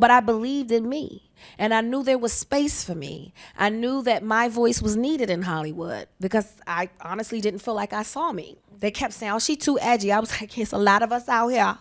But I believed in me, and I knew there was space for me. I knew that my voice was needed in Hollywood because I honestly didn't feel like I saw me. They kept saying, oh, she too edgy. I was like, there's a lot of us out here.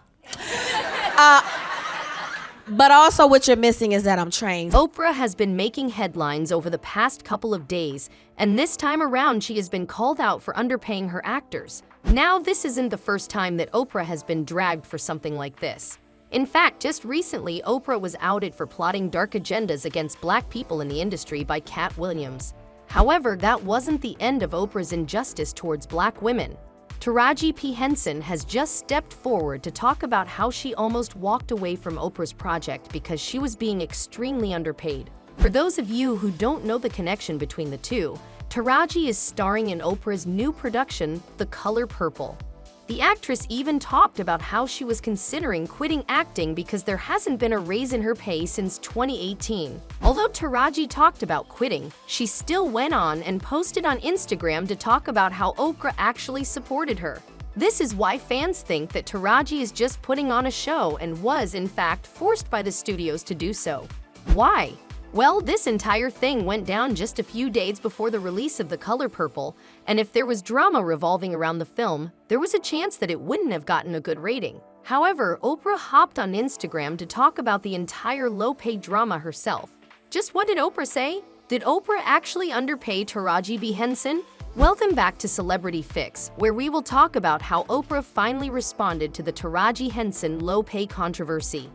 But also what you're missing is that I'm trained. Oprah has been making headlines over the past couple of days, and this time around she has been called out for underpaying her actors. Now, this isn't the first time that Oprah has been dragged for something like this. In fact, just recently, Oprah was outed for plotting dark agendas against black people in the industry by Cat Williams. However, that wasn't the end of Oprah's injustice towards black women. Taraji P. Henson has just stepped forward to talk about how she almost walked away from Oprah's project because she was being extremely underpaid. For those of you who don't know the connection between the two, Taraji is starring in Oprah's new production, The Color Purple. The actress even talked about how she was considering quitting acting because there hasn't been a raise in her pay since 2018. Although Taraji talked about quitting, she still went on and posted on Instagram to talk about how Oprah actually supported her. This is why fans think that Taraji is just putting on a show and was, in fact, forced by the studios to do so. Why? Well, this entire thing went down just a few days before the release of The Color Purple, and if there was drama revolving around the film, there was a chance that it wouldn't have gotten a good rating. However, Oprah hopped on Instagram to talk about the entire low-paid drama herself. Just what did Oprah say? Did Oprah actually underpay Taraji B. Henson? Welcome back to Celebrity Fix, where we will talk about how Oprah finally responded to the Taraji Henson low-pay controversy.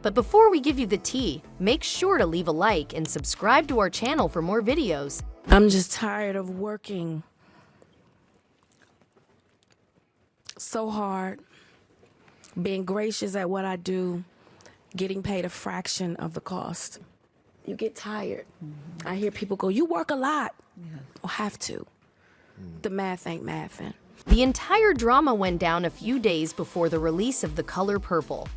But before we give you the tea, make sure to leave a like and subscribe to our channel for more videos. I'm just tired of working so hard, being gracious at what I do, getting paid a fraction of the cost. You get tired. I hear people go, you work a lot. I'll have to. The math ain't mathin'. The entire drama went down a few days before the release of The Color Purple.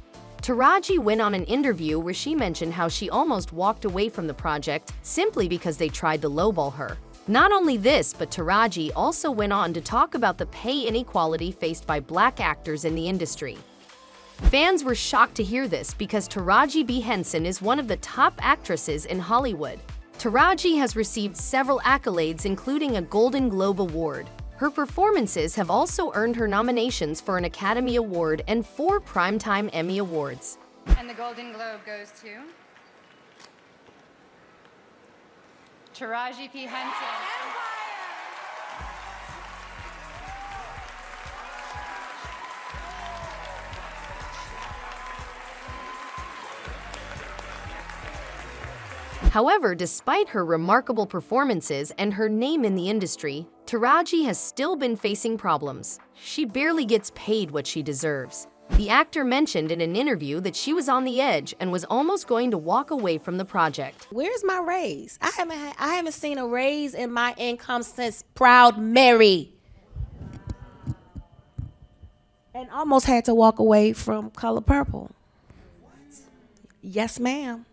Taraji went on an interview where she mentioned how she almost walked away from the project simply because they tried to lowball her. Not only this, but Taraji also went on to talk about the pay inequality faced by black actors in the industry. Fans were shocked to hear this because Taraji B. Henson is one of the top actresses in Hollywood. Taraji has received several accolades, including a Golden Globe Award. Her performances have also earned her nominations for an Academy Award and 4 Primetime Emmy Awards. And the Golden Globe goes to Taraji P. Henson. However, despite her remarkable performances and her name in the industry, Taraji has still been facing problems. She barely gets paid what she deserves. The actor mentioned in an interview that she was on the edge and was almost going to walk away from the project. Where's my raise? I haven't seen a raise in my income since Proud Mary. And almost had to walk away from Color Purple. Yes, ma'am.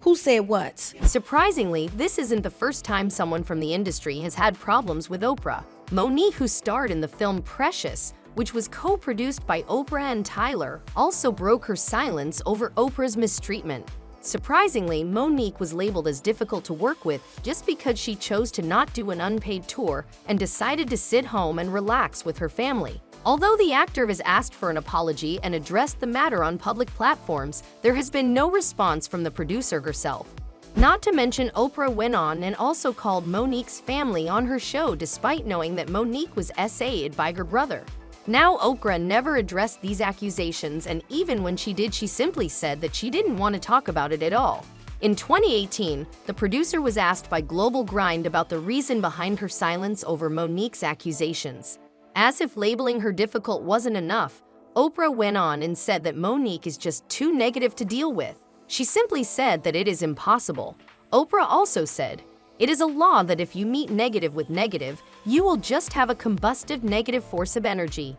Who said what? Surprisingly, this isn't the first time someone from the industry has had problems with Oprah. Monique, who starred in the film Precious, which was co-produced by Oprah and Tyler, also broke her silence over Oprah's mistreatment. Surprisingly, Monique was labeled as difficult to work with just because she chose to not do an unpaid tour and decided to sit home and relax with her family. Although the actor has asked for an apology and addressed the matter on public platforms, there has been no response from the producer herself. Not to mention, Oprah went on and also called Monique's family on her show despite knowing that Monique was SA'd by her brother. Now, Oprah never addressed these accusations, and even when she did, she simply said that she didn't want to talk about it at all. In 2018, the producer was asked by Global Grind about the reason behind her silence over Monique's accusations. As if labeling her difficult wasn't enough, Oprah went on and said that Monique is just too negative to deal with. She simply said that it is impossible. Oprah also said, "It is a law that if you meet negative with negative, you will just have a combustive negative force of energy."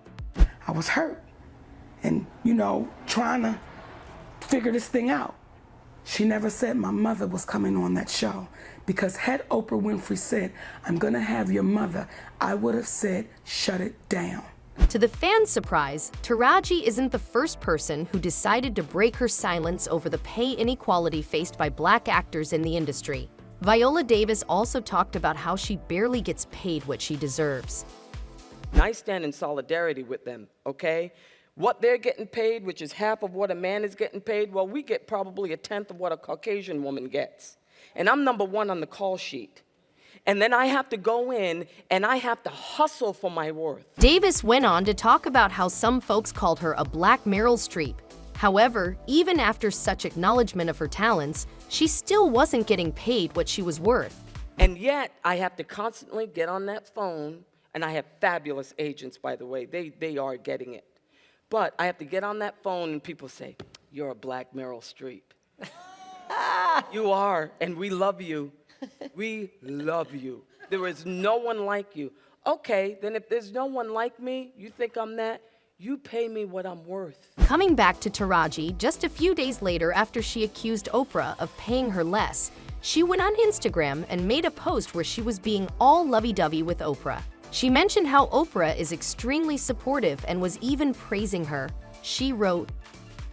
I was hurt and, trying to figure this thing out. She never said my mother was coming on that show, because had Oprah Winfrey said, "I'm gonna have your mother," I would have said, "Shut it down." To the fans' surprise, Taraji isn't the first person who decided to break her silence over the pay inequality faced by Black actors in the industry. Viola Davis also talked about how she barely gets paid what she deserves. I stand in solidarity with them, okay? What they're getting paid, which is half of what a man is getting paid, well, we get probably a tenth of what a Caucasian woman gets. And I'm number one on the call sheet. And then I have to go in and I have to hustle for my worth. Davis went on to talk about how some folks called her a Black Meryl Streep. However, even after such acknowledgement of her talents, she still wasn't getting paid what she was worth. And yet, I have to constantly get on that phone, and I have fabulous agents, by the way. They are getting it. But I have to get on that phone, and people say, "You're a Black Meryl Streep." You are, and we love you. We love you. There is no one like you. Okay, then if there's no one like me, you think I'm that? You pay me what I'm worth. Coming back to Taraji, just a few days later after she accused Oprah of paying her less, she went on Instagram and made a post where she was being all lovey-dovey with Oprah. She mentioned how Oprah is extremely supportive and was even praising her. She wrote,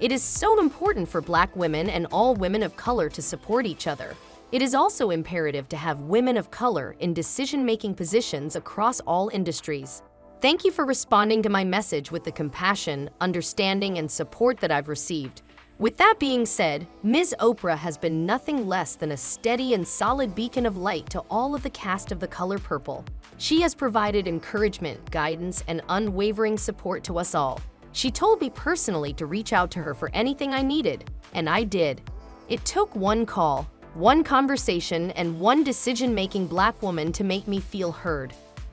"It is so important for Black women and all women of color to support each other. It is also imperative to have women of color in decision-making positions across all industries. Thank you for responding to my message with the compassion, understanding, and support that I've received. With that being said, Ms. Oprah has been nothing less than a steady and solid beacon of light to all of the cast of The Color Purple. She has provided encouragement, guidance, and unwavering support to us all. She told me personally to reach out to her for anything I needed, and I did. It took one call, one conversation, and one decision-making Black woman to make me feel heard.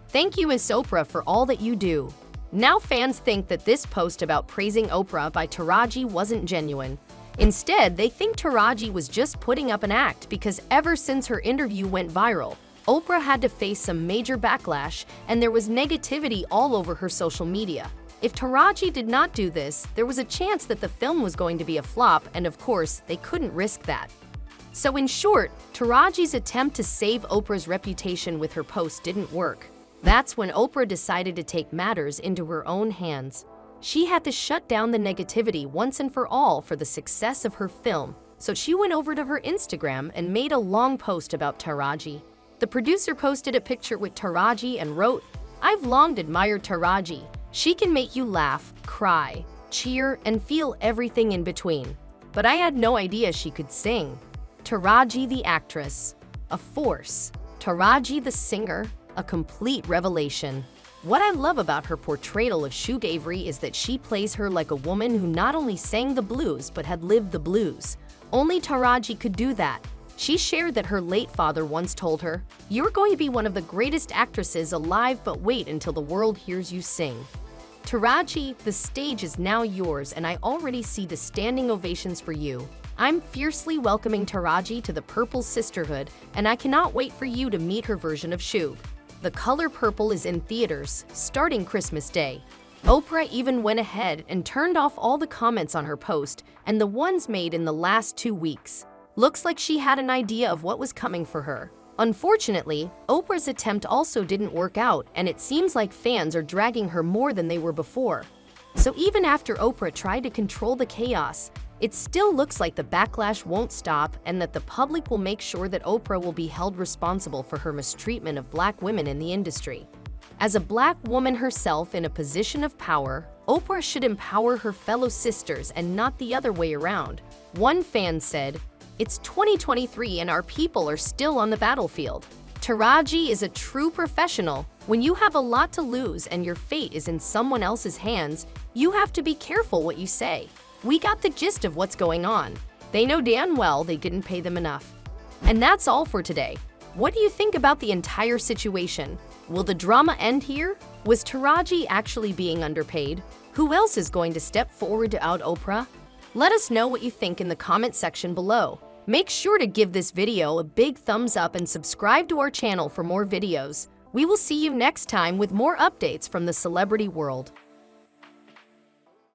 Thank you, Ms. Oprah, for all that you do." Now fans think that this post about praising Oprah by Taraji wasn't genuine. Instead, they think Taraji was just putting up an act because ever since her interview went viral, Oprah had to face some major backlash and there was negativity all over her social media. If Taraji did not do this, there was a chance that the film was going to be a flop, and of course, they couldn't risk that. So in short, Taraji's attempt to save Oprah's reputation with her post didn't work. That's when Oprah decided to take matters into her own hands. She had to shut down the negativity once and for all for the success of her film, so she went over to her Instagram and made a long post about Taraji. The producer posted a picture with Taraji and wrote, "I've long admired Taraji. She can make you laugh, cry, cheer, and feel everything in between. But I had no idea she could sing. Taraji the actress, a force. Taraji the singer, a complete revelation." What I love about her portrayal of Shoot Avery is that she plays her like a woman who not only sang the blues but had lived the blues. Only Taraji could do that. She shared that her late father once told her, "You're going to be one of the greatest actresses alive, but wait until the world hears you sing." Taraji, the stage is now yours, and I already see the standing ovations for you. I'm fiercely welcoming Taraji to the Purple Sisterhood, and I cannot wait for you to meet her version of Shoot. The Color Purple is in theaters, starting Christmas Day. Oprah even went ahead and turned off all the comments on her post and the ones made in the last 2 weeks. Looks like she had an idea of what was coming for her. Unfortunately, Oprah's attempt also didn't work out, and it seems like fans are dragging her more than they were before. So even after Oprah tried to control the chaos, it still looks like the backlash won't stop and that the public will make sure that Oprah will be held responsible for her mistreatment of Black women in the industry. As a Black woman herself in a position of power, Oprah should empower her fellow sisters and not the other way around. One fan said, "It's 2023 and our people are still on the battlefield." Taraji is a true professional. When you have a lot to lose and your fate is in someone else's hands, you have to be careful what you say. We got the gist of what's going on. They know damn well they didn't pay them enough. And that's all for today. What do you think about the entire situation? Will the drama end here? Was Taraji actually being underpaid? Who else is going to step forward to out Oprah? Let us know what you think in the comment section below. Make sure to give this video a big thumbs up and subscribe to our channel for more videos. We will see you next time with more updates from the celebrity world.